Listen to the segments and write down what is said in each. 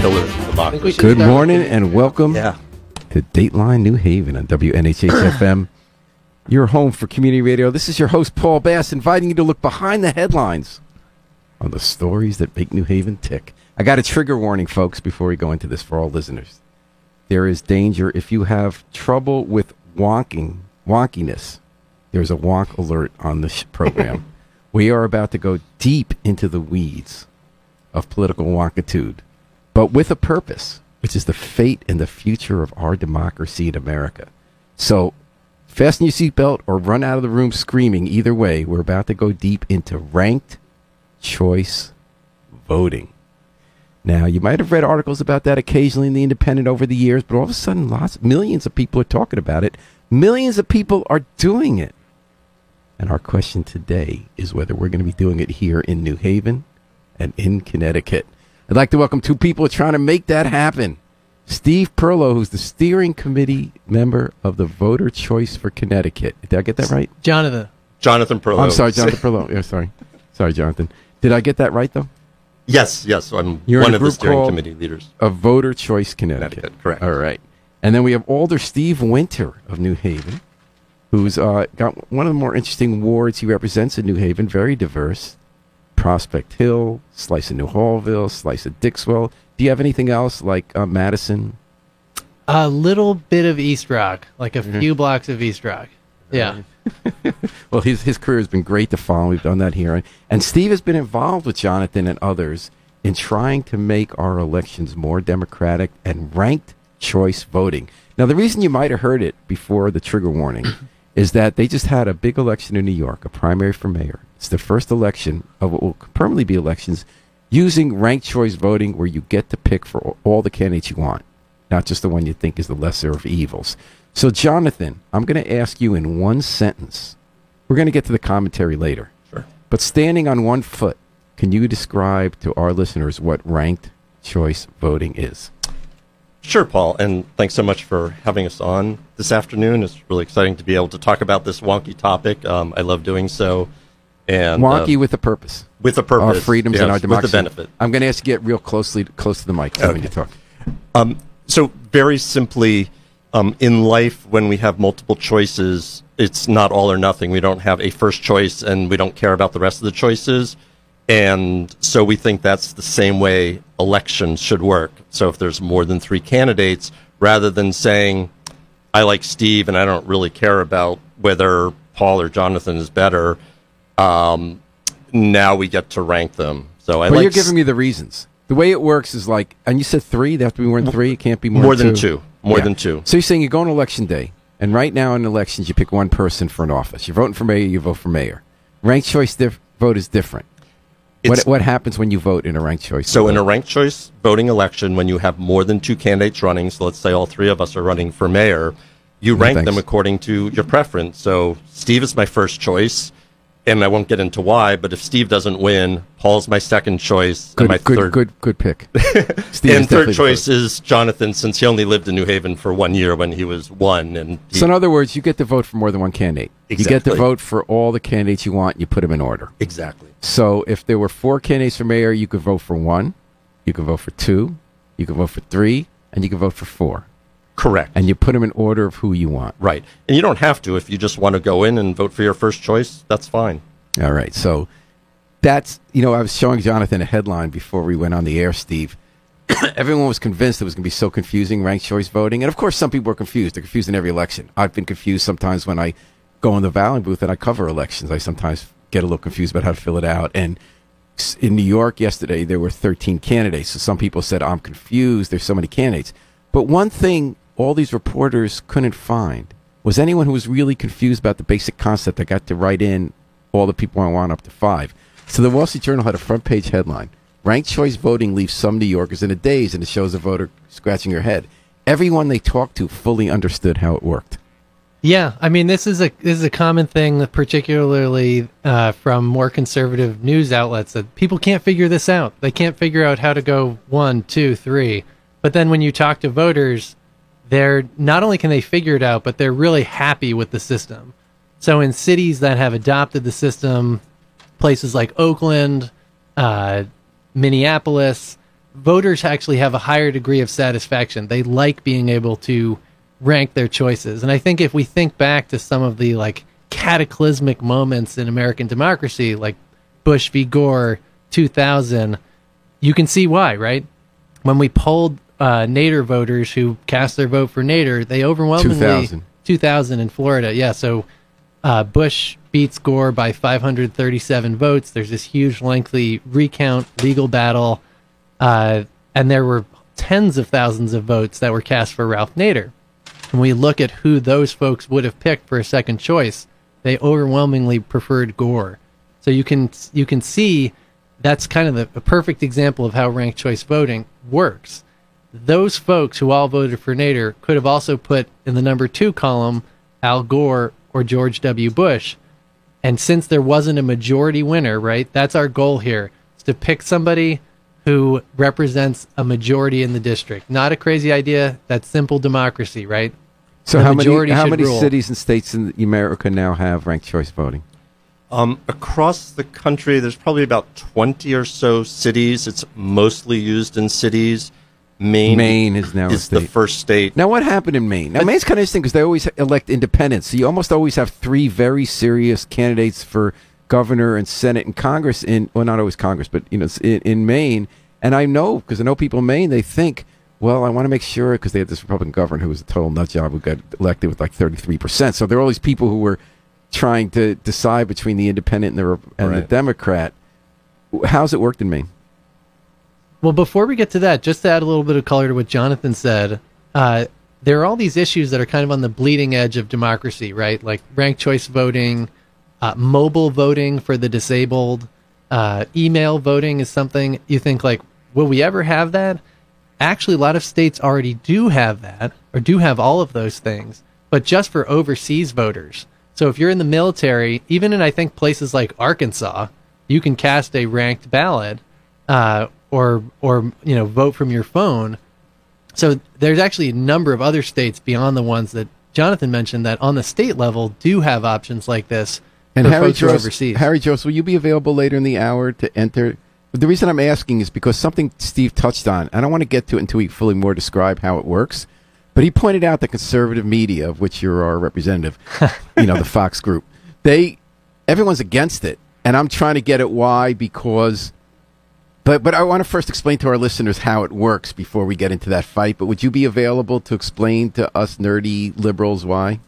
pillars of democracy. Good morning and welcome Yeah. to Dateline New Haven on WNHH FM, your home for community radio. This is your host, Paul Bass, inviting you to look behind the headlines on the stories that make New Haven tick. I got a trigger warning, folks, before we go into this for all listeners. There is danger if you have trouble with wonkiness. There's a wonk alert on this program. We are about to go deep into the weeds of political wonkitude, but with a purpose, which is the fate and the future of our democracy in America. So fasten your seatbelt or run out of the room screaming. Either way, we're about to go deep into ranked choice voting. Now, you might have read articles about that occasionally in The Independent over the years, but all of a sudden, millions of people are talking about it. Millions of people are doing it. And our question today is whether we're going to be doing it here in New Haven and in Connecticut. I'd like to welcome two people trying to make that happen. Steve Perlow, who's the steering committee member of the Voter Choice for Connecticut. Did I get that right? Jonathan Perlow. I'm sorry, Jonathan Perlow. Yeah, sorry, Jonathan. Did I get that right, though? Yes. I'm You're one in a of the group steering called committee leaders. Of Voter Choice Connecticut. Correct. All right. And then we have Alder Steve Winter of New Haven, who's got one of the more interesting wards he represents in New Haven, very diverse. Prospect Hill, slice of New Hallville, slice of Dixwell. Do you have anything else like Madison? A little bit of East Rock, like a few blocks of East Rock. Yeah. Well, his career has been great to follow. We've done that here. And Steve has been involved with Jonathan and others in trying to make our elections more democratic and ranked choice voting. Now, the reason you might have heard it before the trigger warning is that they just had a big election in New York, a primary for mayor. It's the first election of what will permanently be elections using ranked choice voting, where you get to pick for all the candidates you want, not just the one you think is the lesser of evils. So, Jonathan, I'm going to ask you in one sentence. We're going to get to the commentary later. Sure. But standing on one foot, can you describe to our listeners what ranked choice voting is? Sure, Paul, and thanks so much for having us on this afternoon. It's really exciting to be able to talk about this wonky topic. I love doing so. And wonky with a purpose. With a purpose. Our freedoms and our democracy. With the benefit. I'm going to ask you to get close to the mic when you talk. So very simply, in life, when we have multiple choices, it's not all or nothing. We don't have a first choice, and we don't care about the rest of the choices. And so we think that's the same way elections should work. So if there's more than three candidates, rather than saying, I like Steve and I don't really care about whether Paul or Jonathan is better, now we get to rank them. So You're giving me the reasons. The way it works is like, and you said three, they have to be more than three, it can't be more than two. More than two. So you're saying you go on election day, and right now in elections you pick one person for an office. You're voting for mayor, you vote for mayor. Ranked choice vote is different. What happens when you vote in a ranked choice? So in a ranked choice voting election, when you have more than two candidates running, so let's say all three of us are running for mayor, you rank them according to your preference. So Steve is my first choice, and I won't get into why, but if Steve doesn't win, Paul's my second choice. Good pick. Steve and third choice is Jonathan, since he only lived in New Haven for 1 year when he was one. So in other words, you get to vote for more than one candidate. Exactly. You get to vote for all the candidates you want, and you put them in order. Exactly. So if there were four candidates for mayor, you could vote for one, you could vote for two, you could vote for three, and you could vote for four. Correct. And you put them in order of who you want. Right. And you don't have to. If you just want to go in and vote for your first choice, that's fine. All right. So that's, I was showing Jonathan a headline before we went on the air, Steve. Everyone was convinced it was going to be so confusing, ranked choice voting. And of course, some people are confused. They're confused in every election. I've been confused sometimes when I go in the Valley booth and I cover elections. I sometimes get a little confused about how to fill it out. And in New York yesterday, there were 13 candidates. So some people said, I'm confused. There's so many candidates. But one thing all these reporters couldn't find was anyone who was really confused about the basic concept that got to write in all the people I want up to five. So the Wall Street Journal had a front page headline: ranked choice voting leaves some New Yorkers in a daze, and it shows a voter scratching her head. Everyone they talked to fully understood how it worked. Yeah, I mean, this is a common thing, particularly from more conservative news outlets, that people can't figure this out. They can't figure out how to go 1, 2, 3. But then when you talk to voters, they're not only can they figure it out, but they're really happy with the system. So in cities that have adopted the system, places like Oakland, Minneapolis, voters actually have a higher degree of satisfaction. They like being able to rank their choices. And I think if we think back to some of the like cataclysmic moments in American democracy, like Bush v. Gore, 2000, you can see why, right? When we polled Nader voters who cast their vote for Nader, they overwhelmingly 2000 in Florida. Yeah, so Bush beats Gore by 537 votes. There's this huge, lengthy recount, legal battle, and there were tens of thousands of votes that were cast for Ralph Nader. When we look at who those folks would have picked for a second choice, they overwhelmingly preferred Gore. So you can see that's kind of a perfect example of how ranked choice voting works. Those folks who all voted for Nader could have also put in the number 2 column Al Gore or George W. Bush. And since there wasn't a majority winner, right, that's our goal here, is to pick somebody who represents a majority in the district. Not a crazy idea. That's simple democracy, right? So how many cities and states in America now have ranked choice voting? Across the country, there's probably about 20 or so cities. It's mostly used in cities. Maine is now the first state. Now, what happened in Maine? Now, Maine's kind of interesting because they always elect independents. So you almost always have 3 very serious candidates for governor and Senate and Congress not always Congress, but in Maine. And I know, because I know people in Maine, they think, well, I want to make sure, because they had this Republican governor who was a total nut job who got elected with like 33%. So there are all these people who were trying to decide between the independent and the Democrat. How's it worked in Maine? Well, before we get to that, just to add a little bit of color to what Jonathan said, there are all these issues that are kind of on the bleeding edge of democracy, right? Like ranked choice voting, mobile voting for the disabled, email voting is something you think like, will we ever have that? Actually, a lot of states already do have that, or do have all of those things, but just for overseas voters. So if you're in the military, even in, I think, places like Arkansas, you can cast a ranked ballot, or vote from your phone. So there's actually a number of other states beyond the ones that Jonathan mentioned that on the state level do have options like this and for folks who are overseas. Harry Jost, will you be available later in the hour to enter? The reason I'm asking is because something Steve touched on. I don't want to get to it until we fully more describe how it works. But he pointed out the conservative media, of which you're our representative, the Fox group, everyone's against it. And I'm trying to get at why, because... But I want to first explain to our listeners how it works before we get into that fight. But would you be available to explain to us nerdy liberals why?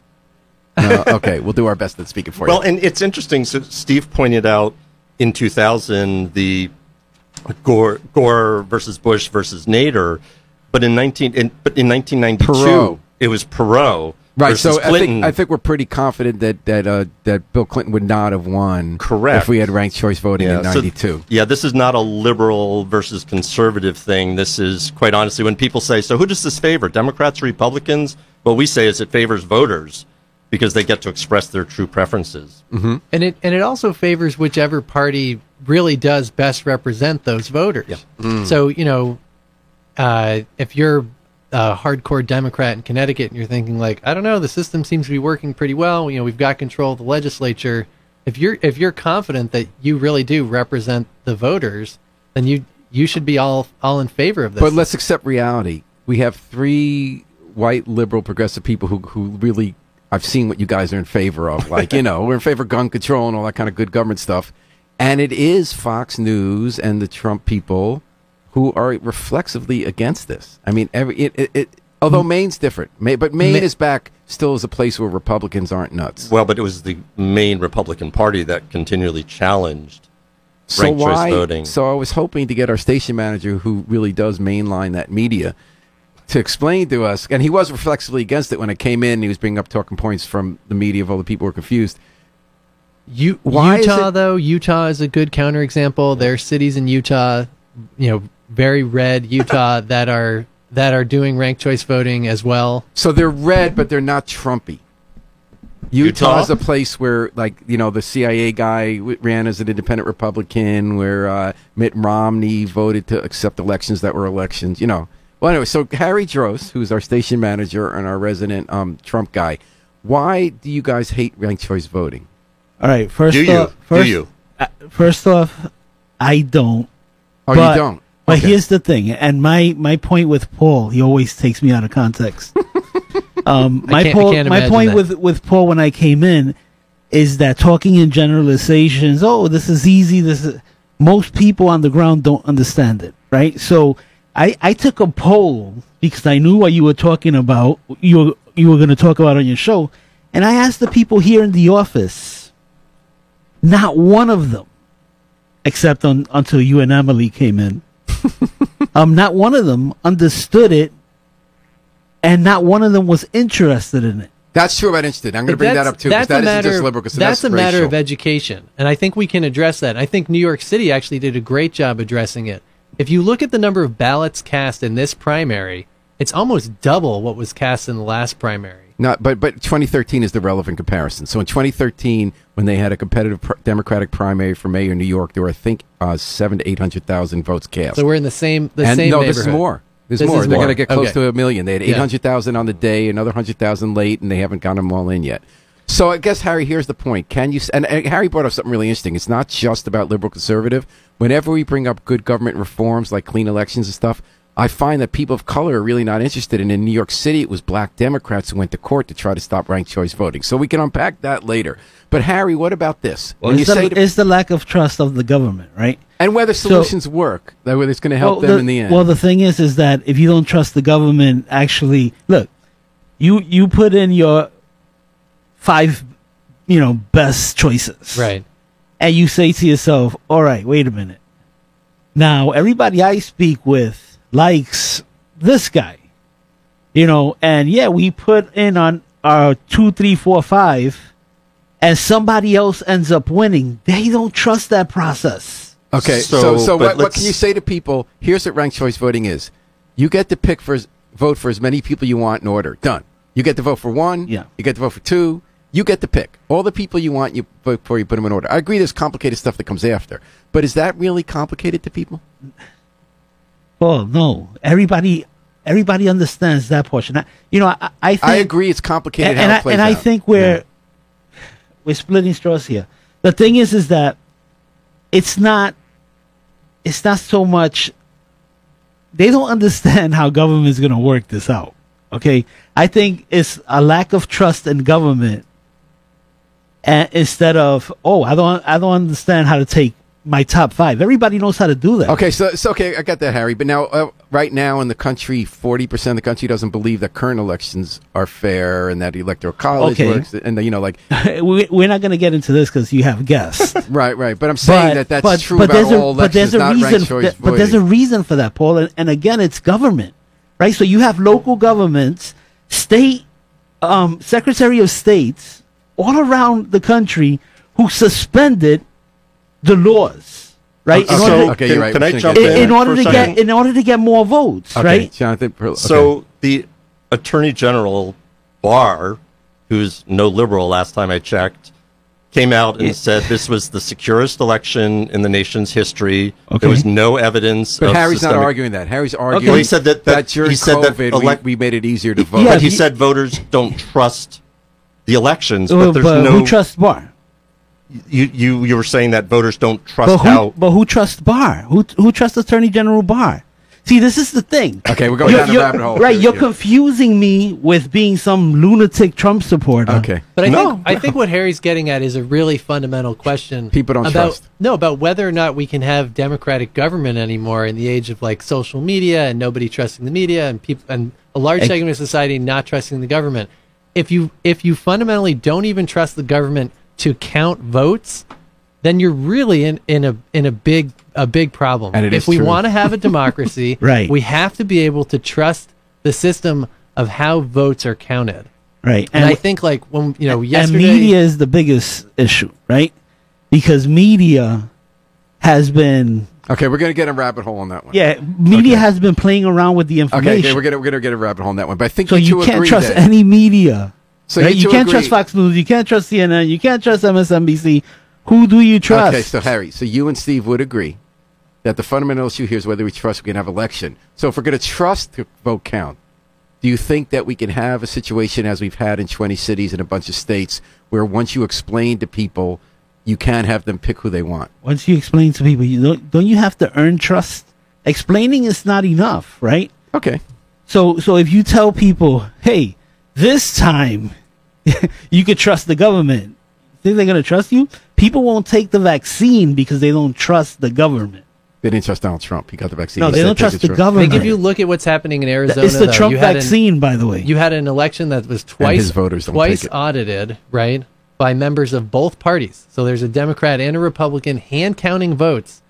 No? Okay, we'll do our best at speaking for you. Well, and it's interesting. So Steve pointed out in 2000 the Gore versus Bush versus Nader, but in 1992 Perot. It was Perot. Right, so Clinton. I think we're pretty confident that Bill Clinton would not have won. Correct. If we had ranked choice voting in 92. So, this is not a liberal versus conservative thing. This is, quite honestly, when people say, so who does this favor, Democrats or Republicans? What we say is it favors voters because they get to express their true preferences. Mm-hmm. And it also favors whichever party really does best represent those voters. Yeah. Mm. So, if you're a hardcore Democrat in Connecticut and you're thinking like, I don't know, the system seems to be working pretty well. We've got control of the legislature. If you're confident that you really do represent the voters, then you should be all in favor of this. But let's accept reality. We have 3 white liberal progressive people who really, I've seen what you guys are in favor of. Like, we're in favor of gun control and all that kind of good government stuff. And it is Fox News and the Trump people who are reflexively against this. I mean, although Maine's different, but Maine is back still as a place where Republicans aren't nuts. Well, but it was the main Republican Party that continually challenged ranked choice voting. So I was hoping to get our station manager, who really does mainline that media, to explain to us, and he was reflexively against it when I came in. He was bringing up talking points from the media of all the people who were confused. Utah is a good counterexample. There are cities in Utah, very red Utah that are doing ranked choice voting as well. So they're red, but they're not Trumpy. Utah is a place where, the CIA guy ran as an independent Republican, where Mitt Romney voted to accept elections that were elections. Well, anyway, so Harry Drost, who's our station manager and our resident Trump guy, why do you guys hate ranked choice voting? All right, first off, I don't. Oh, you don't? But Okay. here's the thing, and my point with Paul, he always takes me out of context. My can't imagine point that. with Paul when I came in is that talking in generalizations, oh, this is easy. Most people on the ground don't understand it, right? So I took a poll because I knew what you were talking about. You were going to talk about on your show, and I asked the people here in the office. Not one of them, except until you and Emily came in. Not one of them understood it, and not one of them was interested in it. That's true about interested. I'm going to bring that up too, because that isn't just liberal. That's a matter racial. of education, and I think we can address that. I think New York City actually did a great job addressing it. If you look at the number of ballots cast in this primary, it's almost double what was cast in the last primary. Not, but 2013 is the relevant comparison. So in 2013, when they had a competitive Democratic primary for mayor in New York, there were I think 700,000 to 800,000 votes cast. So we're in the same and same no, neighborhood. this is more. There's This more. is They're more. going to get close Okay. to 1 million. They had 800,000 on the day, another 100,000 late, and they haven't gotten them all in yet. So I guess, Harry, here's the point. Can you? And Harry brought up something really interesting. It's not just about liberal conservative. Whenever we bring up good government reforms like clean elections and stuff, I find that people of color are really not interested. And in New York City, it was black Democrats who went to court to try to stop ranked choice voting. So we can unpack that later. But Harry, what about this? Well, When you say it's the lack of trust of the government, right? and whether solutions work, that whether it's going to help them in the end. Well, the thing is that if you don't trust the government, actually, look, you put in your 5, best choices, Right. and you say to yourself, all right, wait a minute. Now, everybody I speak with likes this guy, and yeah, we put in on our 2, 3, 4, 5, and somebody else ends up winning. They don't trust that process. Okay, So, so but what can you say to people? Here's what ranked choice voting is. You get to vote for as many people you want in order. Done. You get to vote for 1. Yeah. You get to vote for 2. You get to pick. All the people you want, you vote for, you put them in order. I agree there's complicated stuff that comes after. But is that really complicated to people? Well, no. Everybody understands that portion. I think I agree it's complicated and how it plays I out. think we're splitting straws here. The thing is that it's not so much. They don't understand how government is going to work this out. Okay, I think it's a lack of trust in government, and instead of I don't understand how to take my top 5. Everybody knows how to do that. Okay, so okay, I got that, Harry. But now, right now in the country, 40% of the country doesn't believe that current elections are fair and that the electoral college Okay. works. And We're not going to get into this because you have guests. right. But I'm saying that's true about all elections, but there's a not reason. ranked choice But there's a voting. reason for that, Paul. And again, it's government, right? So you have local governments, state, Secretary of States, all around the country who suspended the laws, right? So, Okay, you're right. Can We're I gonna jump get in? in order for a to second? get more votes, Okay, right? Jonathan. Okay. So the Attorney General Barr, who's no liberal last time I checked, came out and said this was the securest election in the nation's history. Okay. There was no evidence But of Harry's not systemic- arguing that. Harry's arguing Well, he said that during he said that COVID we made it easier to vote. Yeah, But he said voters don't trust the elections, But but there's no. who trusts Barr? You were saying that voters don't trust But who trusts Barr? Who trusts Attorney General Barr? See, this is the thing. Okay, we're going down the rabbit hole. Right, you're Yeah. confusing me with being some lunatic Trump supporter. Okay. But No. I think what Harry's getting at is a really fundamental question. People don't about, trust. No, about whether or not we can have democratic government anymore in the age of like social media and nobody trusting the media and people and a large segment of society not trusting the government. If you fundamentally don't even trust the government to count votes, then you're really in a big problem. And it if is we true. want to have a democracy, Right. we have to be able to trust the system of how votes are counted. Right. And I think like when yesterday, and media is the biggest issue, right? Because media has been Okay, we're going to get a rabbit hole on that one. media Okay. has been playing around with the information. Okay, we're gonna get a rabbit hole on that one. But I think so you you two can't agree trust that- any media. So right? you You two can't agree- trust Fox News. You can't trust CNN. You can't trust MSNBC. Who do you trust? Okay, so Harry, so you and Steve would agree that the fundamental issue here is whether we trust we can have election. So if we're going to trust the vote count, do you think that we can have a situation as we've had in 20 cities and a bunch of states where once you explain to people, you can have them pick who they want? Once you explain to people, don't you have to earn trust explaining is not enough, right? Okay. So if you tell people, hey, this time you could trust the government, think they're going to trust you? People won't take the vaccine because they don't trust the government. They didn't trust Donald Trump. He got the vaccine. No, He they said, don't "Take trust the the Trump." government. Like if you look at what's happening in Arizona, It's the though, Trump you had vaccine, by the way. You had an election that was his twice voters don't twice take it. audited, right, by members of both parties. So there's a Democrat and a Republican hand counting votes,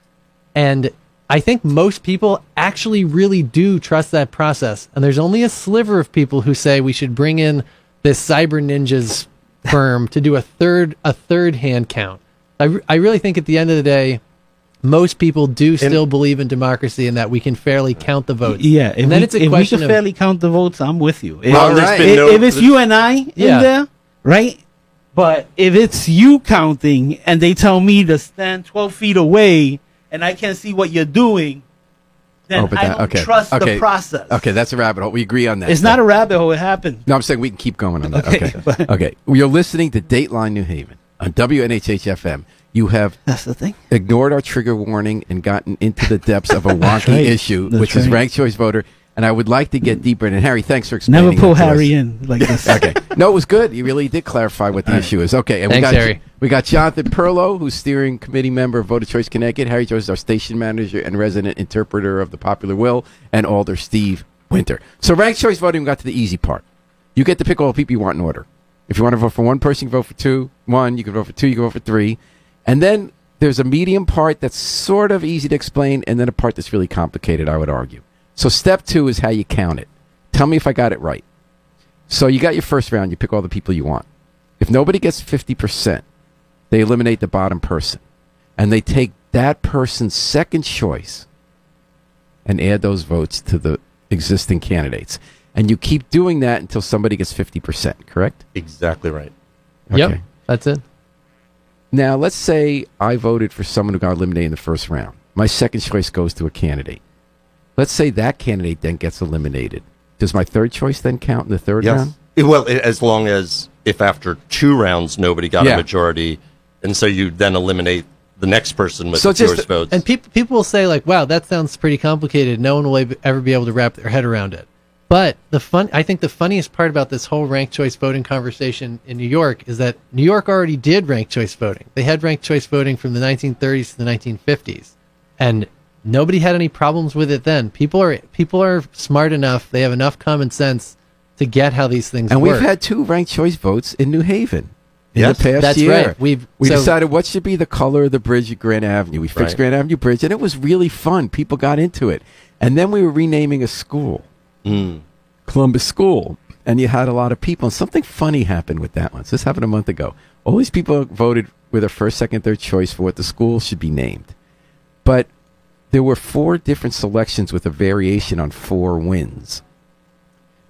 and I think most people actually really do trust that process. And there's only a sliver of people who say we should bring in this cyber ninjas firm to do a third hand count. I really think at the end of the day, most people do still believe in democracy and that we can fairly count the votes. Yeah, and then it's a if we question can of fairly count the votes, I'm with you. Well, All there's right. been no- If it's you and I in Yeah. there, right? But if it's you counting and they tell me to stand 12 feet away and I can't see what you're doing, then I don't trust the process. Okay, that's a rabbit hole. We agree on that. It's not a rabbit hole. It happened. No, I'm saying we can keep going on that. Okay. Okay. Okay. You're listening to Dateline New Haven on WNHH-FM. You have That's the thing. ignored our trigger warning and gotten into the depths of a wonky right. issue, That's which is right. ranked choice voter. And I would like to get deeper in. And Harry, thanks for explaining. Never pull it to us. Harry in like this. Okay. No, it was good. You really did clarify what the issue is. Okay. And Thanks, Harry. we got Jonathan Perlow, who's steering committee member of Voter Choice Connecticut. Harry Jones is our station manager and resident interpreter of the popular will, and Alder Steve Winter. So ranked choice voting, we got to the easy part. You get to pick all the people you want in order. If you want to vote for one person, you can vote for one. You can vote for two. You can vote for three. And then there's a medium part that's sort of easy to explain, and then a part that's really complicated, I would argue. So step 2 is how you count it. Tell me if I got it right. So you got your first round. You pick all the people you want. If nobody gets 50%, they eliminate the bottom person. And they take that person's second choice and add those votes to the existing candidates. And you keep doing that until somebody gets 50%, correct? Exactly right. Yep, that's it. Now, let's say I voted for someone who got eliminated in the first round. My second choice goes to a candidate. Let's say that candidate then gets eliminated. Does my third choice then count in the third round? Well, as long as if after 2 rounds nobody got Yeah. a majority, and so you then eliminate the next person with So the fewest just- votes. And people will say like, "Wow, that sounds pretty complicated. No one will ever be able to wrap their head around it." But I think the funniest part about this whole ranked choice voting conversation in New York is that New York already did ranked choice voting. They had ranked choice voting from the 1930s to the 1950s, and nobody had any problems with it then. People are smart enough; they have enough common sense to get how these things And work. we've had 2 ranked choice votes in New Haven in Yes, the past that's year. right. We decided what should be the color of the bridge at Grand Avenue. We fixed Right. Grand Avenue Bridge, and it was really fun. People got into it. And then we were renaming a school, Columbus School, and you had a lot of people. And something funny happened with that one. So this happened a month ago. All these people voted with their first, second, third choice for what the school should be named. But there were 4 different selections with a variation on 4 wins.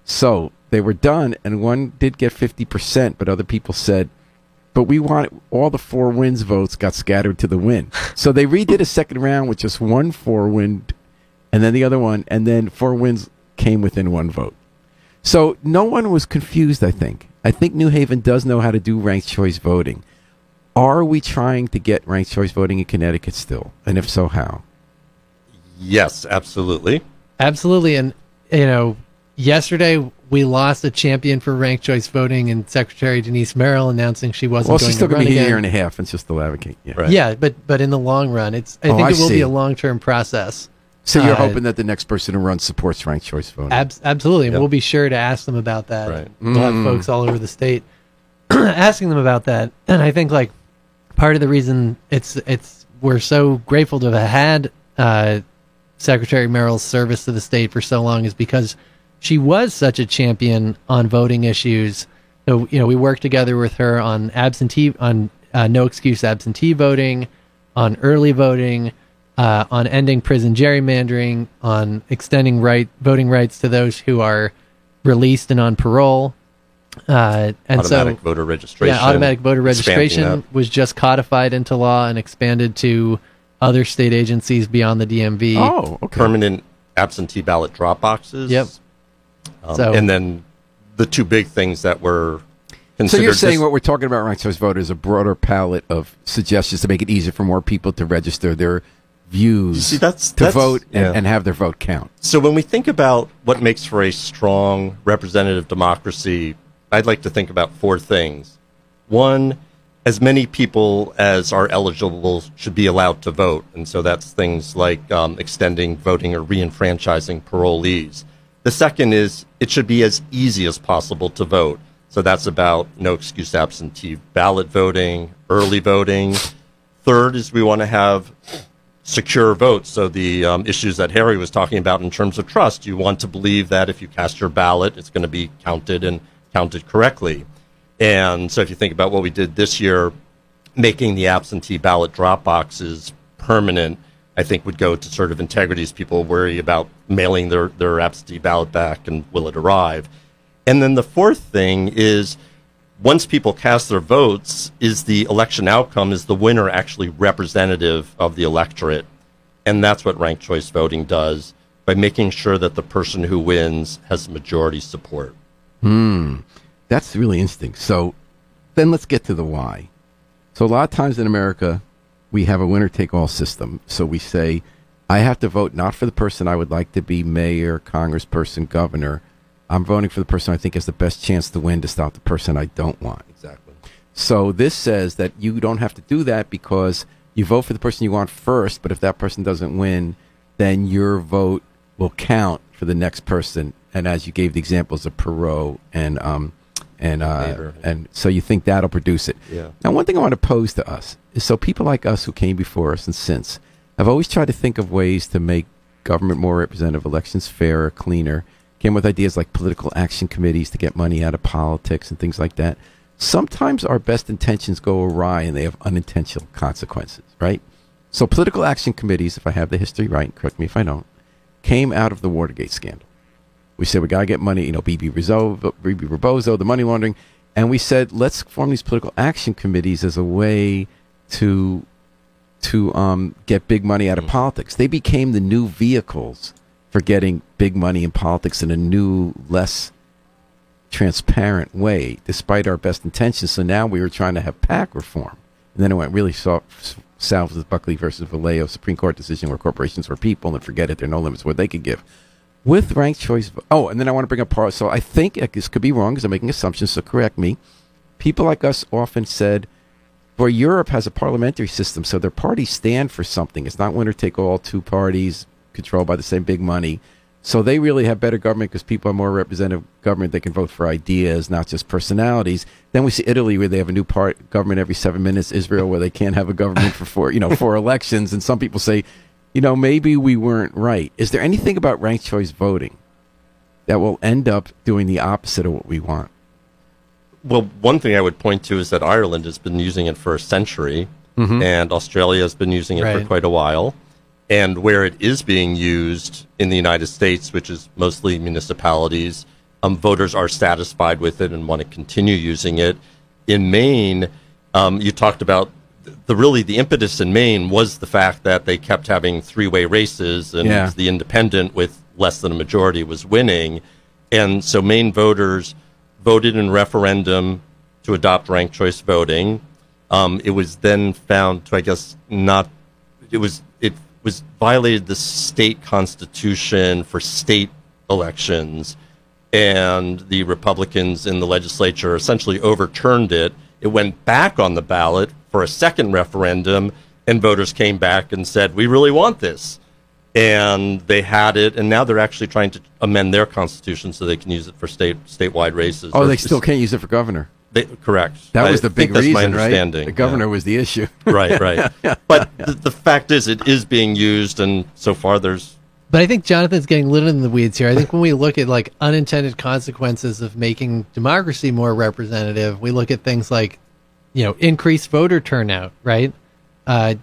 So they were done, and one did get 50%, but other people said, but we want all the 4 wins votes got scattered to the win. So they redid a second round with just 1 4 win, and then the other one, and then 4 wins came within 1 vote. So no one was confused, I think. I think New Haven does know how to do ranked choice voting. Are we trying to get ranked choice voting in Connecticut still? And if so, how? Yes, absolutely. Absolutely. And, yesterday we lost a champion for ranked choice voting and Secretary Denise Merrill announcing she wasn't Well, going she's still to going run to be here a again. year and a half and just still advocate. Yeah. Right. Yeah, but in the long run, I think I it will see. be a long-term process. So you're Uh, hoping that the next person who runs supports ranked choice voting? Absolutely. And Yep. we'll be sure to ask them about that. Right. We'll have folks all over the state asking them about that. And I think like part of the reason we're so grateful to have had Secretary Merrill's service to the state for so long is because she was such a champion on voting issues. So, we worked together with her on no excuse absentee voting, on early voting, on ending prison gerrymandering, on extending voting rights to those who are released and on parole. And Automatic voter registration. Yeah, automatic voter expanding registration that. was just codified into law and expanded to other state agencies beyond the DMV. Oh, okay. Permanent absentee ballot drop boxes. Yep. And then the 2 big things that were So considered. you're saying what we're talking about ranked choice voter is a broader palette of suggestions to make it easier for more people to register their views See, that's vote yeah. and have their vote count. So when we think about what makes for a strong representative democracy, I'd like to think about four things. One, as many people as are eligible should be allowed to vote. And so that's things like extending voting or reenfranchising parolees. The second is it should be as easy as possible to vote. So that's about no excuse absentee ballot voting, early voting. Third is we want to have secure votes. So the issues that Harry was talking about in terms of trust, you want to believe that if you cast your ballot, it's going to be counted and counted correctly. And so if you think about what we did this year, making the absentee ballot drop boxes permanent, I think would go to sort of integrity as people worry about mailing their absentee ballot back and will it arrive. And then the fourth thing is once people cast their votes, is the election outcome, is the winner actually representative of the electorate? And that's what ranked choice voting does by making sure that the person who wins has majority support. That's really interesting. So then let's get to the why. So a lot of times in America, we have a winner-take-all system. So we say, I have to vote not for the person I would like to be mayor, congressperson, governor. I'm voting for the person I think has the best chance to win to stop the person I don't want. Exactly. So this says that you don't have to do that because you vote for the person you want first, but if that person doesn't win, then your vote will count for the next person. And as you gave the examples of Perot and so you think that'll produce it. Yeah. Now, one thing I want to pose to us is so people like us who came before us and since have always tried to think of ways to make government more representative, elections fairer, cleaner, came with ideas like political action committees to get money out of politics and things like that. Sometimes our best intentions go awry and they have unintentional consequences, right? So political action committees, if I have the history right, correct me if I don't, came out of the Watergate scandal. We said we got to get money, B.B. Rebozo, the money laundering, and we said let's form these political action committees as a way to get big money out of politics. They became the new vehicles for getting big money in politics in a new, less transparent way, despite our best intentions. So now we were trying to have PAC reform. And then it went really south with Buckley versus Vallejo Supreme Court decision where corporations were people and forget it, there are no limits what they could give. With ranked choice, and then I want to bring up part. So I think this could be wrong because I'm making assumptions, so correct me. People like us often said, well, Europe has a parliamentary system, so their parties stand for something. It's not winner take all, two parties controlled by the same big money. So they really have better government because people are more representative government. They can vote for ideas, not just personalities. Then we see Italy where they have a new government every 7 minutes. Israel where they can't have a government for four elections. And some people say, maybe we weren't right. Is there anything about ranked choice voting that will end up doing the opposite of what we want? Well, one thing I would point to is that Ireland has been using it for a century, and Australia has been using it for quite a while. And where it is being used in the United States, which is mostly municipalities, voters are satisfied with it and want to continue using it. In Maine, you talked about the impetus in Maine was the fact that they kept having three-way races, and the independent with less than a majority was winning. And so Maine voters voted in referendum to adopt ranked choice voting. It was then found to, it was violated the state constitution for state elections, and the Republicans in the legislature essentially overturned it. It went back on the ballot for a second referendum, and voters came back and said, we really want this. And they had it, and now they're actually trying to amend their constitution so they can use it for statewide races. Oh, they still can't use it for governor. Correct. That was the big reason, my understanding. Right? The governor was the issue. Right. But the fact is, it is being used, and so far there's... But I think Jonathan's getting a little in the weeds here. I think when we look at unintended consequences of making democracy more representative, we look at things like, increased voter turnout, right?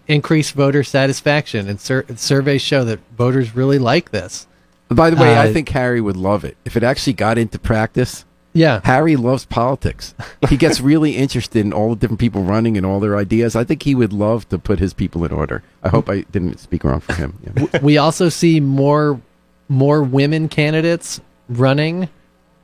Increased voter satisfaction, and surveys show that voters really like this. By the way, I think Harry would love it if it actually got into practice. Yeah. Harry loves politics. He gets really interested in all the different people running and all their ideas. I think he would love to put his people in order. I hope I didn't speak wrong for him. Yeah. We also see more women candidates running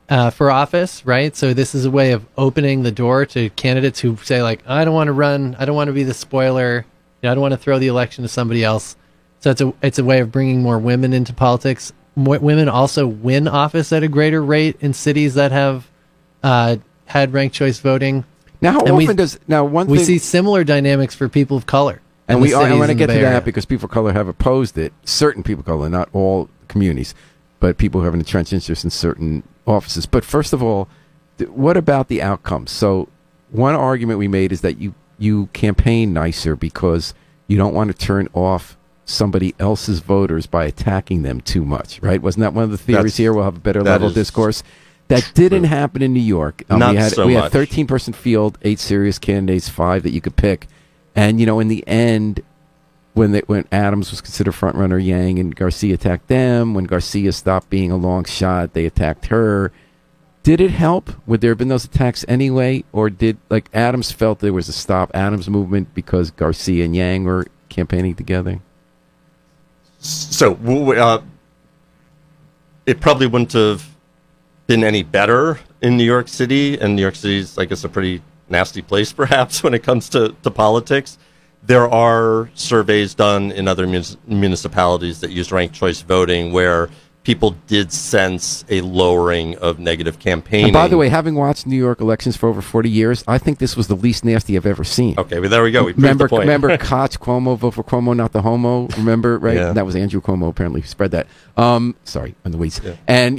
for office, right? So this is a way of opening the door to candidates who say, I don't want to run. I don't want to be the spoiler. I don't want to throw the election to somebody else. So it's a way of bringing more women into politics. More women also win office at a greater rate in cities that have had ranked choice voting. Now, how And we- often does one We thing? see similar dynamics for people of color. And in the I cities want to in get the to Bay that Area. because people of color have opposed it. Certain people of color, not all communities, but people who have an entrenched interest in certain offices. But first of all, what about the outcomes? So one argument we made is that you campaign nicer because you don't want to turn off somebody else's voters by attacking them too much, right? Wasn't that one of the theories That's- here? We'll have a better that level is discourse. That didn't happen in New York. Not we had so we had much. 13-person field, 8 serious candidates, 5 that you could pick. And, in the end, when Adams was considered front-runner, Yang and Garcia attacked them. When Garcia stopped being a long shot, they attacked her. Did it help? Would there have been those attacks anyway? Or did, Adams felt there was a stop Adams movement because Garcia and Yang were campaigning together? So it probably wouldn't have been any better in New York City, and New York City is, I guess, a pretty nasty place, perhaps, when it comes to politics. There are surveys done in other municipalities that use ranked choice voting where people did sense a lowering of negative campaigning. And by the way, having watched New York elections for over 40 years, I think this was the least nasty I've ever seen. Okay, well, there we go. We proved the point. Remember Koch, Cuomo, vote for Cuomo, not the homo. Remember, right? Yeah. That was Andrew Cuomo, apparently, who spread that. Sorry, on the weeds. Yeah. And,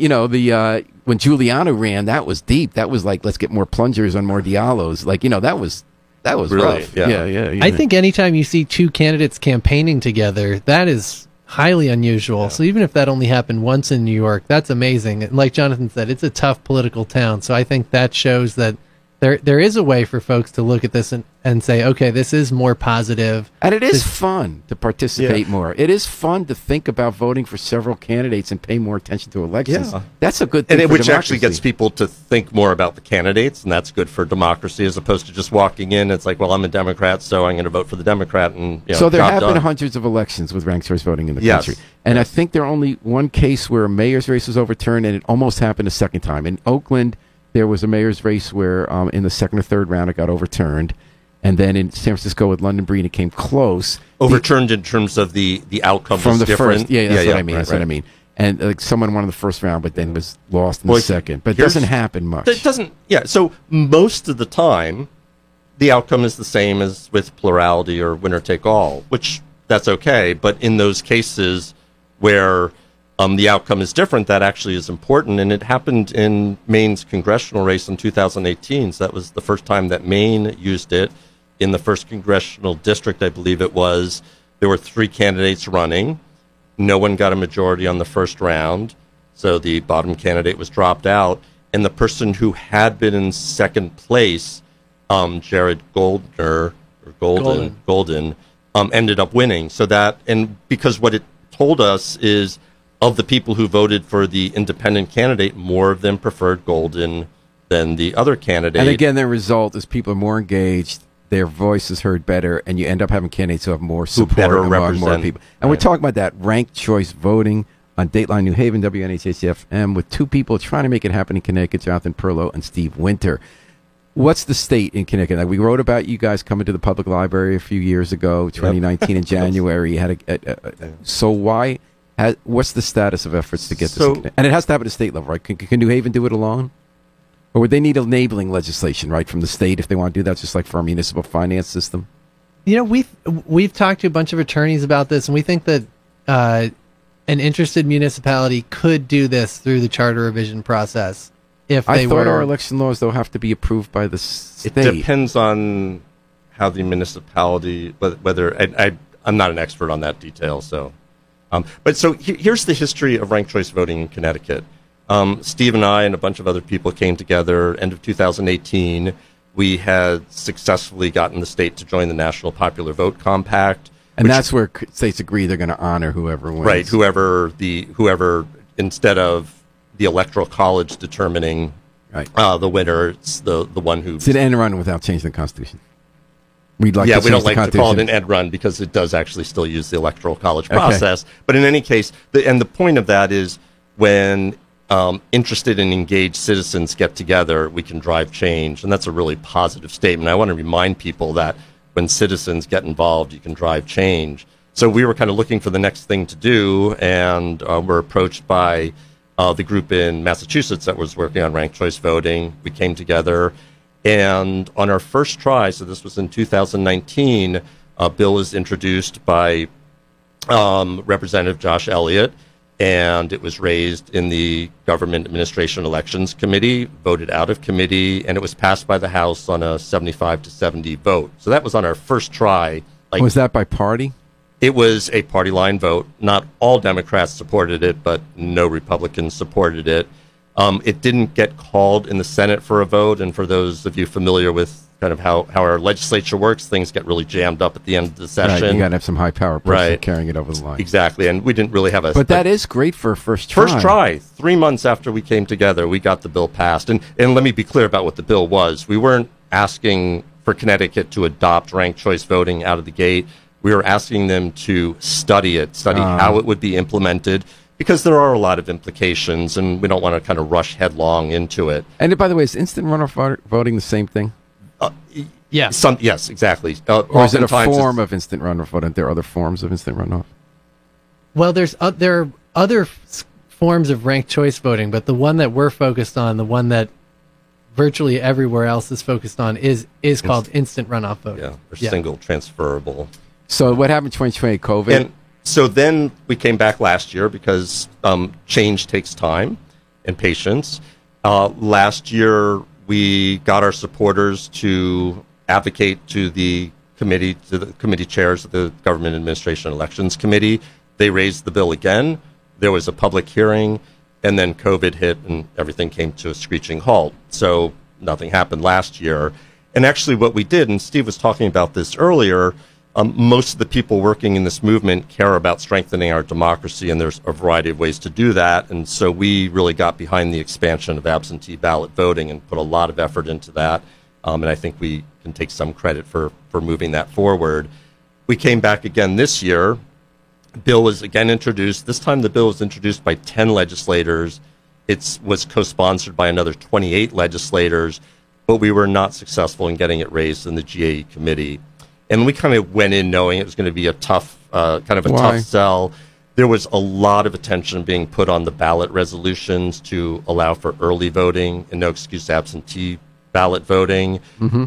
when Giuliano ran, that was deep. That was like, let's get more plungers on more Diallos. That was Really? rough. Yeah. Yeah. I think anytime you see two candidates campaigning together, that is highly unusual. So even if that only happened once in New York, that's amazing. And like Jonathan said, it's a tough political town. So I think that shows that there is a way for folks to look at this and say, okay, this is more positive. And it is fun to participate more. It is fun to think about voting for several candidates and pay more attention to elections. Yeah. That's a good thing for which democracy. actually gets people to think more about the candidates, and that's good for democracy, as opposed to just walking in. It's like, well, I'm a Democrat, so I'm going to vote for the Democrat. And So there job have been done. hundreds of elections with ranked choice voting in the Yes. country. And I think there are only one case where a mayor's race was overturned, and it almost happened a second time. In Oakland, there was a mayor's race where in the second or third round it got overturned. And then in San Francisco with London Breed, it came close. Overturned in terms of the outcome From was the different. first. Yeah, that's what I mean. right, That's what I right. mean. And someone won the first round, but then was lost in Well, the second. But it here's- doesn't happen much. It doesn't. Yeah. So most of the time, the outcome is the same as with plurality or winner take all, which that's okay. But in those cases where the outcome is different, that actually is important. And it happened in Maine's congressional race in 2018. So that was the first time that Maine used it. In the first congressional district, I believe it was, there were 3 candidates running. No one got a majority on the first round. So the bottom candidate was dropped out. And the person who had been in second place, Jared Golden, ended up winning. So that, and because what it told us is, of the people who voted for the independent candidate, more of them preferred Golden than the other candidate. And again, the result is people are more engaged, their voice is heard better, and you end up having candidates who have more support better among more represent- people. And we're talking about that ranked choice voting on Dateline New Haven, WNHH-FM, with 2 people trying to make it happen in Connecticut, Jonathan Perlow and Steve Winter. What's the state in Connecticut? Like, we wrote about you guys coming to the public library a few years ago, 2019 in January. You had so why? What's the status of efforts to get this? So- And it has to happen at state level, right? Can New Haven do it alone? Or would they need enabling legislation, right, from the state if they want to do that, just like for our municipal finance system? We've talked to a bunch of attorneys about this, and we think that an interested municipality could do this through the charter revision process. If I they thought were our election laws, though, have to be approved by the state. It depends on how the municipality, whether I'm not an expert on that detail. So, but so here's the history of ranked choice voting in Connecticut. Steve and I and a bunch of other people came together end of 2018. We had successfully gotten the state to join the National Popular Vote Compact. And that's where states agree they're going to honor whoever wins. Right, whoever instead of the Electoral College determining Right. the winner, it's the one who. It's an end run without changing the Constitution. We'd like Yeah, to we change don't the like to Constitution. call it an end run because it does actually still use the Electoral College process. But in any case, the point of that is when interested and engaged citizens get together, we can drive change. And that's a really positive statement. I want to remind people that when citizens get involved, you can drive change. So we were kind of looking for the next thing to do, and were approached by the group in Massachusetts that was working on ranked choice voting. We came together, and on our first try, so this was in 2019, a bill was introduced by Representative Josh Elliott, and it was raised in the Government Administration Elections Committee, voted out of committee, and it was passed by the House on a 75 to 70 vote. So that was on our first try. Was that by party? It was a party line vote. Not all Democrats supported it, but no Republicans supported it. It didn't get called in the Senate for a vote, and for those of you familiar with kind of how our legislature works, things get really jammed up at the end of the session. Right, you got to have some high power person carrying it over the line. Exactly, and we didn't really have a... But that is great for a first try. First try. 3 months after we came together, we got the bill passed. And let me be clear about what the bill was. We weren't asking for Connecticut to adopt ranked choice voting out of the gate. We were asking them to study how it would be implemented, because there are a lot of implications, and we don't want to kind of rush headlong into it. And by the way, is instant runoff voting the same thing? Yes. Yes, exactly. Or is it a form of instant runoff voting? There are other forms of instant runoff? Well, there are other forms of ranked choice voting, but the one that we're focused on, the one that virtually everywhere else is focused on, is called instant runoff voting. Yeah, or single transferable. So what happened in 2020, COVID? And so then we came back last year because change takes time and patience. Last year, we got our supporters to advocate to the committee chairs of the Government Administration Elections Committee. They raised the bill again. There was a public hearing, and then COVID hit, and everything came to a screeching halt. So nothing happened last year. And actually what we did, and Steve was talking about this earlier, most of the people working in this movement care about strengthening our democracy, and there's a variety of ways to do that. And so we really got behind the expansion of absentee ballot voting and put a lot of effort into that. And I think we can take some credit for moving that forward. We came back again this year. Bill was again introduced. This time the bill was introduced by 10 legislators. It was co-sponsored by another 28 legislators, but we were not successful in getting it raised in the GAE committee. And we kind of went in knowing it was going to be a tough, tough sell. There was a lot of attention being put on the ballot resolutions to allow for early voting and no excuse absentee ballot voting,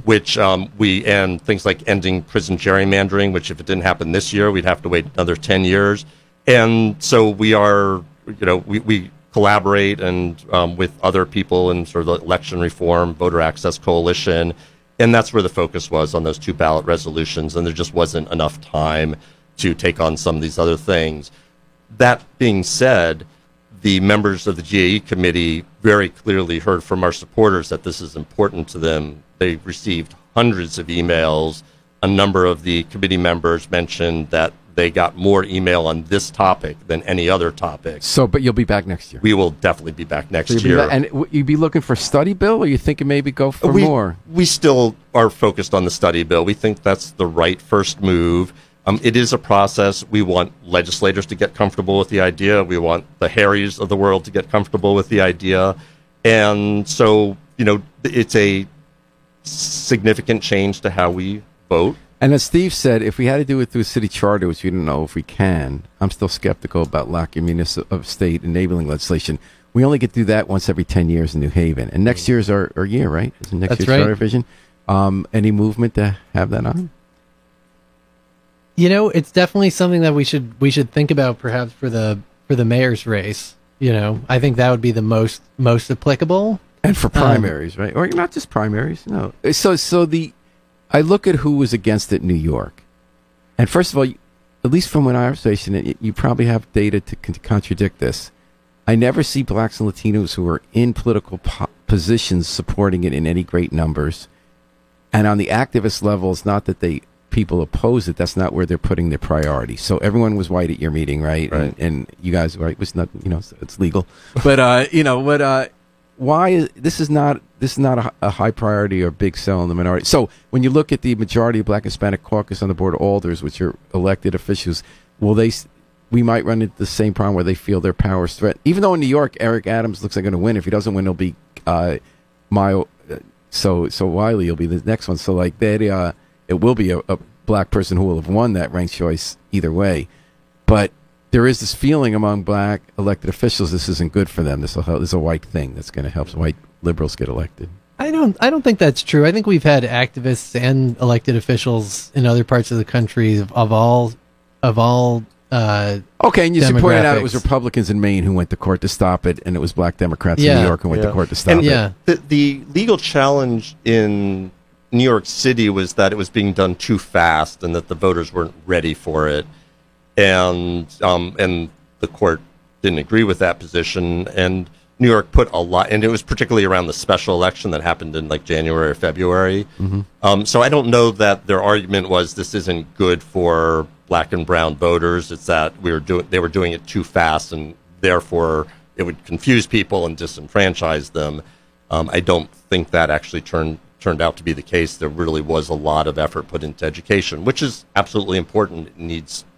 which and things like ending prison gerrymandering, which if it didn't happen this year, we'd have to wait another 10 years. And so we are, we collaborate and with other people in sort of the election reform, voter access coalition. And that's where the focus was, on those two ballot resolutions, and there just wasn't enough time to take on some of these other things. That being said, the members of the GAE committee very clearly heard from our supporters that this is important to them. They received hundreds of emails. A number of the committee members mentioned that they got more email on this topic than any other topic. So, but you'll be back next year. We will definitely be back next year. And you'd be looking for a study bill, or you thinking maybe go for more? We still are focused on the study bill. We think that's the right first move. It is a process. We want legislators to get comfortable with the idea. We want the Harrys of the world to get comfortable with the idea. And so, it's a significant change to how we vote. And as Steve said, if we had to do it through a city charter, which we don't know if we can, I'm still skeptical about lacking municipal state enabling legislation. We only get to do that once every 10 years in New Haven. And next year's our year, right? Isn't next year's charter revision? Any movement to have that on? It's definitely something that we should think about, perhaps for the mayor's race. I think that would be the most applicable. And for primaries, right? Or not just primaries. No. I look at who was against it in New York. And first of all, at least from my observation, you probably have data to contradict this. I never see blacks and Latinos who are in political positions supporting it in any great numbers. And on the activist level, it's not that people oppose it. That's not where they're putting their priority. So everyone was white at your meeting, right? And you guys were right. It was not, it's legal. But, why is this is not a high priority or big sell in the minority? So when you look at the majority of Black Hispanic caucus on the board of alders, which are elected officials, we might run into the same problem where they feel their power is threatened. Even though in New York, Eric Adams looks like going to win. If he doesn't win, it'll be so Wiley will be the next one. So it will be a black person who will have won that ranked choice either way. But there is this feeling among black elected officials this isn't good for them. This is a white thing that's going to help white liberals get elected. I don't think that's true. I think we've had activists and elected officials in other parts of the country of all. Okay, and you pointed out it was demographics. Republicans in Maine who went to court to stop it, and it was black Democrats in Yeah. New York who went to court to stop And it. Yeah. the legal challenge in New York City was that it was being done too fast and that the voters weren't ready for it. And the court didn't agree with that position. And New York put a lot, and it was particularly around the special election that happened in like January or February. So I don't know that their argument was this isn't good for black and brown voters. It's that they were doing it too fast, and therefore it would confuse people and disenfranchise them. I don't think that actually turned out to be the case. There really was a lot of effort put into education, which is absolutely important.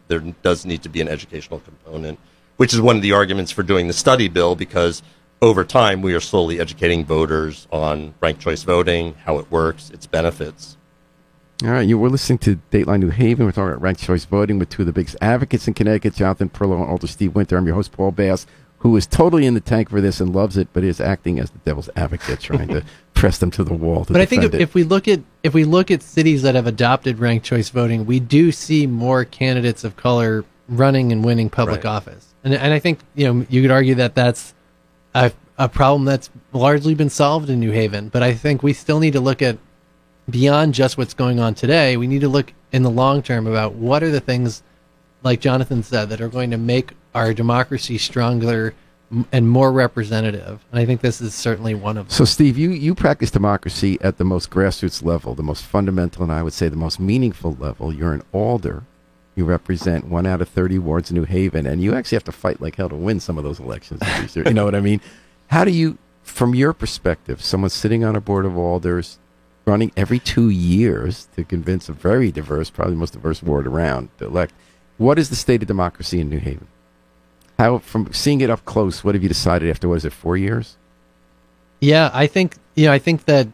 There does need to be an educational component, which is one of the arguments for doing the study bill, because over time we are slowly educating voters on ranked choice voting, how it works, its benefits. All right, we're listening to Dateline New Haven. We're talking about ranked choice voting with two of the biggest advocates in Connecticut, Jonathan Perlow and Alder Steve Winter. I'm your host, Paul Bass, who is totally in the tank for this and loves it, but is acting as the devil's advocate, trying to press them to the wall. But I think if we look at cities that have adopted ranked choice voting, we do see more candidates of color running and winning public Right. office, and I think you could argue that that's a problem that's largely been solved in New Haven. But I think we still need to look at beyond just what's going on today. We need to look in the long term about what are the things, like Jonathan said, that are going to make our democracy stronger and more representative. And I think this is certainly one of them. So, Steve, you practice democracy at the most grassroots level, the most fundamental, and I would say the most meaningful level. You're an alder. You represent 1 out of 30 wards in New Haven, and you actually have to fight like hell to win some of those elections. You know what I mean? How do you, from your perspective, someone sitting on a board of alders, running every 2 years to convince a very diverse, probably the most diverse ward around to elect, what is the state of democracy in New Haven? How, from seeing it up close, what have you decided after, 4 years? Yeah, I think that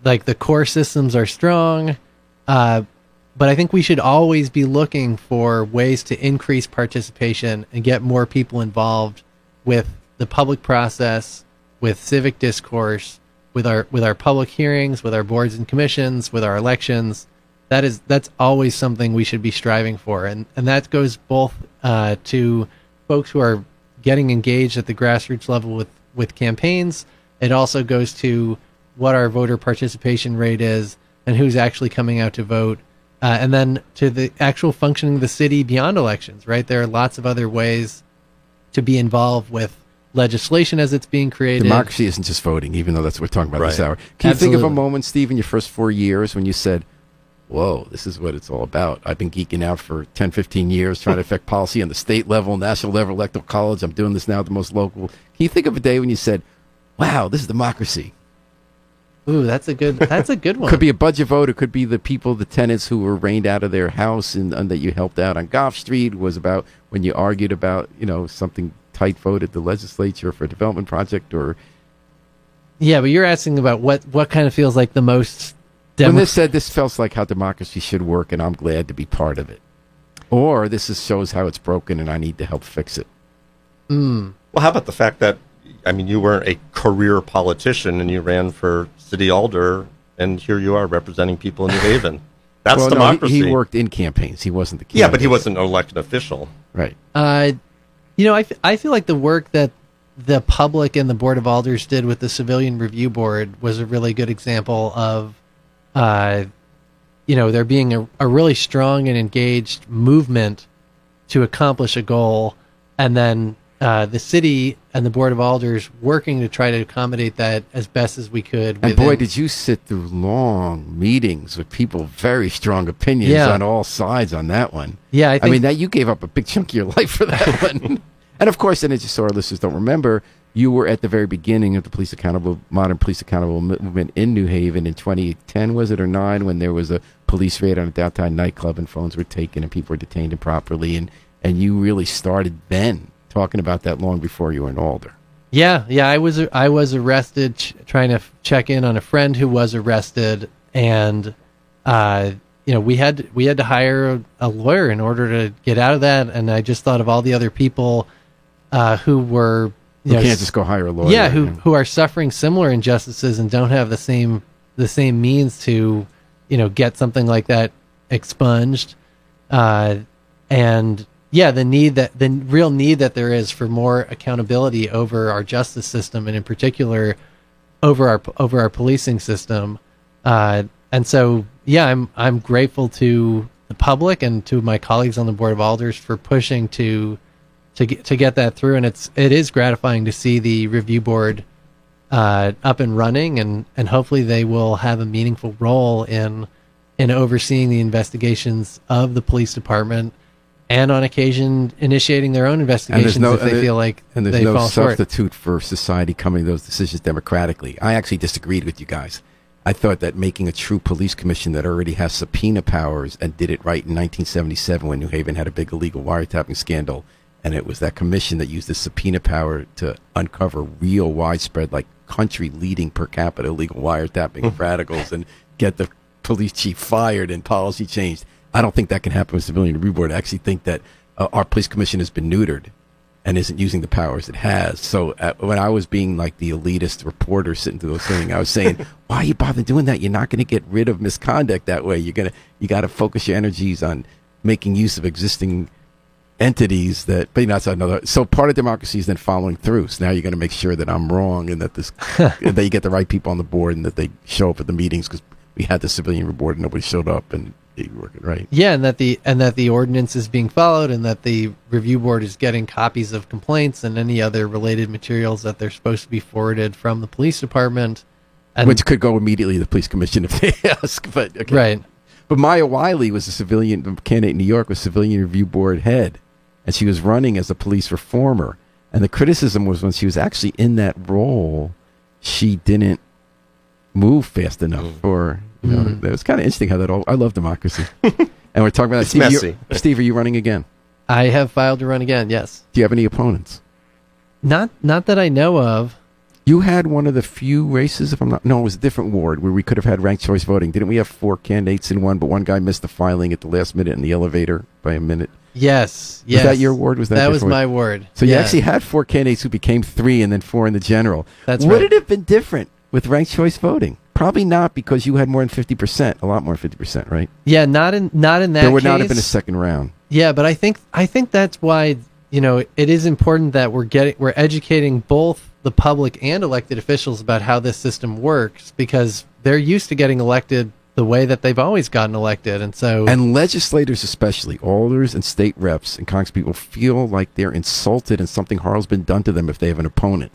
like the core systems are strong, but I think we should always be looking for ways to increase participation and get more people involved with the public process, with civic discourse, with our public hearings, with our boards and commissions, with our elections. That's always something we should be striving for, and that goes both to folks who are getting engaged at the grassroots level with campaigns. It also goes to what our voter participation rate is and who's actually coming out to vote, and then to the actual functioning of the city beyond elections. Right, there are lots of other ways to be involved with legislation as it's being created. Democracy isn't just voting, even though that's what we're talking about this Right. hour. Can you think of a Absolutely. moment, Steve, in your first 4 years when you said, whoa, this is what it's all about? I've been geeking out for 10, 15 years, trying to affect policy on the state level, national level, electoral college. I'm doing this now at the most local. Can you think of a day when you said, wow, this is democracy? Ooh, that's a good one. Could be a budget vote. It could be the people, the tenants who were rained out of their house and that you helped out on Gough Street. It was about when you argued about, something tight vote at the legislature for a development project, or Yeah, but you're asking about what kind of feels like the most when this said this feels like how democracy should work and I'm glad to be part of it, or this shows how it's broken and I need to help fix it. Well, how about the fact that, you weren't a career politician and you ran for city alder, and here you are representing people in New Haven. That's Well, no, democracy. he worked in campaigns. He wasn't the Yeah, but he candidate. wasn't an elected official. Right. I feel like the work that the public and the Board of Alders did with the Civilian Review Board was a really good example of, there being a really strong and engaged movement to accomplish a goal, and then the city and the Board of Alders working to try to accommodate that as best as we could. And boy, within- did you sit through long meetings with people, very strong opinions Yeah. on all sides on that one. Yeah, I think that you gave up a big chunk of your life for that one. And of course, and just so our listeners don't remember, you were at the very beginning of the modern police accountable movement in New Haven in 2010, was it, or 9, when there was a police raid on a downtown nightclub and phones were taken and people were detained improperly. And you really started then talking about that long before you were an alder. Yeah, I was arrested trying to check in on a friend who was arrested, and we had to hire a lawyer in order to get out of that. And I just thought of all the other people who were You can't just go hire a lawyer. yeah, who are suffering similar injustices and don't have the same means to get something like that expunged. And yeah, the real need that there is for more accountability over our justice system, and in particular over our policing system. And so, yeah, I'm grateful to the public and to my colleagues on the Board of Alders for pushing to get that through. And it is gratifying to see the review board up and running, and hopefully they will have a meaningful role in overseeing the investigations of the police department, and on occasion initiating their own investigations if they feel like and there's they no fall short. substitute for society coming to those decisions democratically. I actually disagreed with you guys. I thought that making a true police commission that already has subpoena powers and did it right in 1977 when New Haven had a big illegal wiretapping scandal, and it was that commission that used the subpoena power to uncover real widespread, like country-leading per capita illegal wiretapping of radicals and get the police chief fired and policy changed. I don't think that can happen with civilian review board. I actually think that our police commission has been neutered and isn't using the powers it has. So when I was being like the elitist reporter sitting through those things, I was saying, why you bother doing that? You're not going to get rid of misconduct that way. You got to focus your energies on making use of existing entities that, but that's another. So part of democracy is then following through. So now you're going to make sure that I'm wrong and that that you get the right people on the board and that they show up at the meetings, because we had the civilian board and nobody showed up and they were working right. Yeah, and that the ordinance is being followed, and that the review board is getting copies of complaints and any other related materials that they're supposed to be forwarded from the police department, and which could go immediately to the police commission if they ask. But okay. Right. But Maya Wiley was the candidate in New York, was civilian review board head, and she was running as a police reformer. And the criticism was when she was actually in that role, she didn't move fast enough, or it was kind of interesting how that all. I love democracy, and we're talking about it's Steve, messy. Steve, are you running again? I have filed to run again. Yes. Do you have any opponents? Not that I know of. You had one of the few races, if I'm not. No, it was a different ward where we could have had ranked choice voting. Didn't we have 4 candidates in one, but one guy missed the filing at the last minute in the elevator by a minute? Yes. Was that your ward? Was that was my ward? So you actually had 4 candidates who became 3 and then 4 in the general. That's Would right. it have been different with ranked choice voting? Probably not, because you had more than 50%, a lot more than 50%, right? Yeah, not in that There would case. not have been a second round. Yeah, but I think that's why it is important that we're educating both the public and elected officials about how this system works, because they're used to getting elected the way that they've always gotten elected, and legislators, especially alders and state reps and congresspeople, feel like they're insulted and something horrible's been done to them if they have an opponent.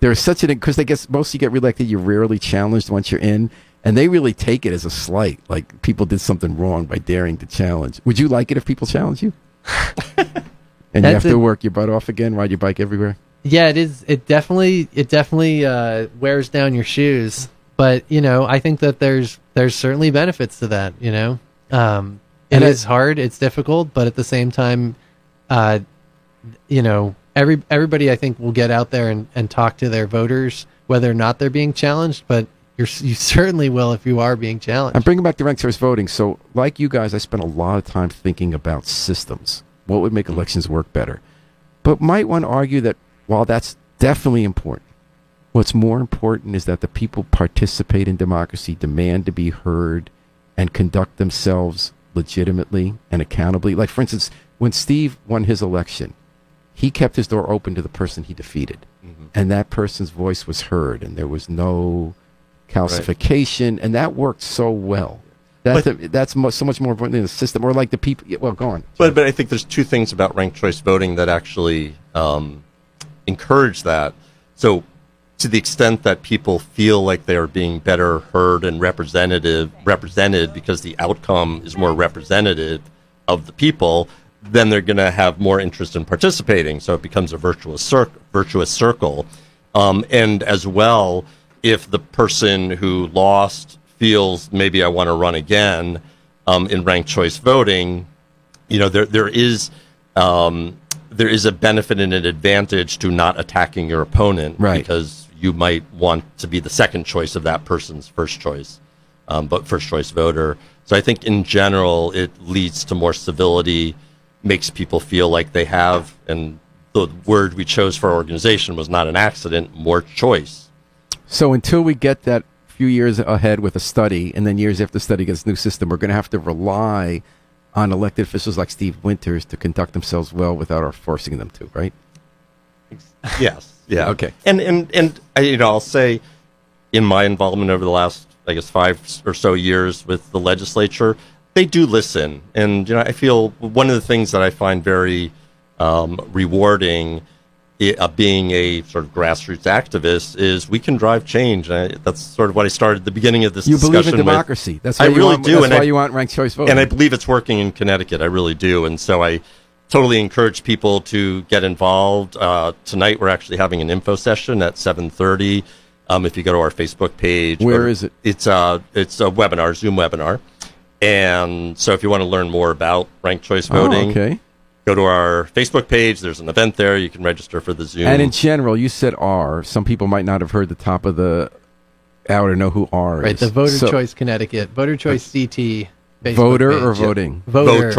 There's such because they guess most you get reelected, you're rarely challenged once you're in, and they really take it as a slight, like people did something wrong by daring to challenge. Would you like it if people challenge you? And you have to work your butt off again, ride your bike everywhere? Yeah, it is. It definitely wears down your shoes. But I think that there's certainly benefits to that. It is hard. It's difficult, but at the same time, everybody I think will get out there and talk to their voters, whether or not they're being challenged. But you certainly will if you are being challenged. I'm bringing back the ranked choice voting. So, like you guys, I spent a lot of time thinking about systems. What would make elections work better? But might one argue that while that's definitely important, what's more important is that the people participate in democracy, demand to be heard, and conduct themselves legitimately and accountably. Like, for instance, when Steve won his election, he kept his door open to the person he defeated. And that person's voice was heard, and there was no calcification, and that worked so well. That's so much more important than the system, or like the people. Well, go on. But I think there's 2 things about ranked choice voting that actually encourage that. So, to the extent that people feel like they are being better heard and represented because the outcome is more representative of the people, then they're going to have more interest in participating. So it becomes a virtuous circle. And as well, if the person who lost feels maybe I want to run again in ranked choice voting, there is a benefit and an advantage to not attacking your opponent, because you might want to be the second choice of that person's first choice voter. So I think in general, it leads to more civility, makes people feel like they have, and the word we chose for our organization was not an accident, more choice. So until we get that few years ahead with a study, and then years after the study gets a new system, we're going to have to rely on elected officials like Steve Winters to conduct themselves well without our forcing them to, right? Yes. Yeah. Okay. And I'll say, in my involvement over the last, I guess, 5 or so years with the legislature, they do listen. And I feel one of the things that I find very rewarding, being a sort of grassroots activist, is we can drive change. That's sort of what I started at the beginning of this discussion You believe in with. democracy. That's why I you really want, do. That's why you want ranked choice voting. And I believe it's working in Connecticut. I really do. And so I totally encourage people to get involved. Tonight we're actually having an info session at 7:30. If you go to our Facebook page. Where is it? It's a webinar, Zoom webinar. And so if you want to learn more about ranked choice voting, okay. Go to our Facebook page. There's an event there. You can register for the Zoom. And in general, you said R. Some people might not have heard the top of the hour to know who R is. Right, the Voter Choice Connecticut, Voter Choice CT Facebook voter page. or voting? Voter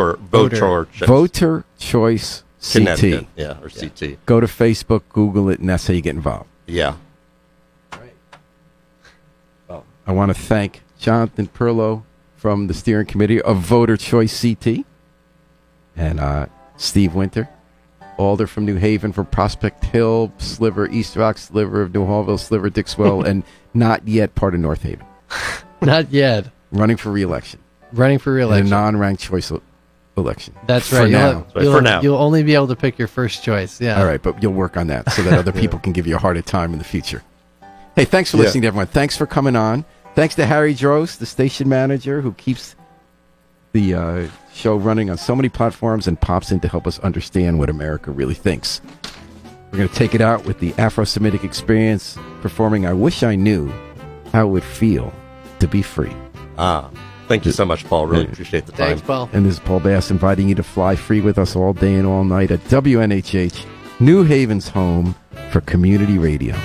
Choice Connecticut. CT. Yeah, or CT. Go to Facebook, Google it, and that's how you get involved. Yeah. I want to thank Jonathan Perlow from the steering committee of Voter Choice CT, and Steve Winter, Alder from New Haven for Prospect Hill, Sliver, East Rock, Sliver of New Hallville, Sliver, Dixwell, and not yet part of North Haven. Not yet. Running for re-election. Running for re-election. In a non-ranked choice election. That's for right. Now. For now. You'll only be able to pick your first choice. Yeah. All right, but you'll work on that so that other people can give you a harder time in the future. Hey, thanks for listening to everyone. Thanks for coming on. Thanks to Harry Drost, the station manager, who keeps the show running on so many platforms and pops in to help us understand what America really thinks. We're going to take it out with the Afro-Semitic Experience performing I Wish I Knew How It Would Feel to Be Free. Thank you so much, Paul. Really appreciate the time. Thanks, Paul. And this is Paul Bass inviting you to fly free with us all day and all night at WNHH, New Haven's home for community radio.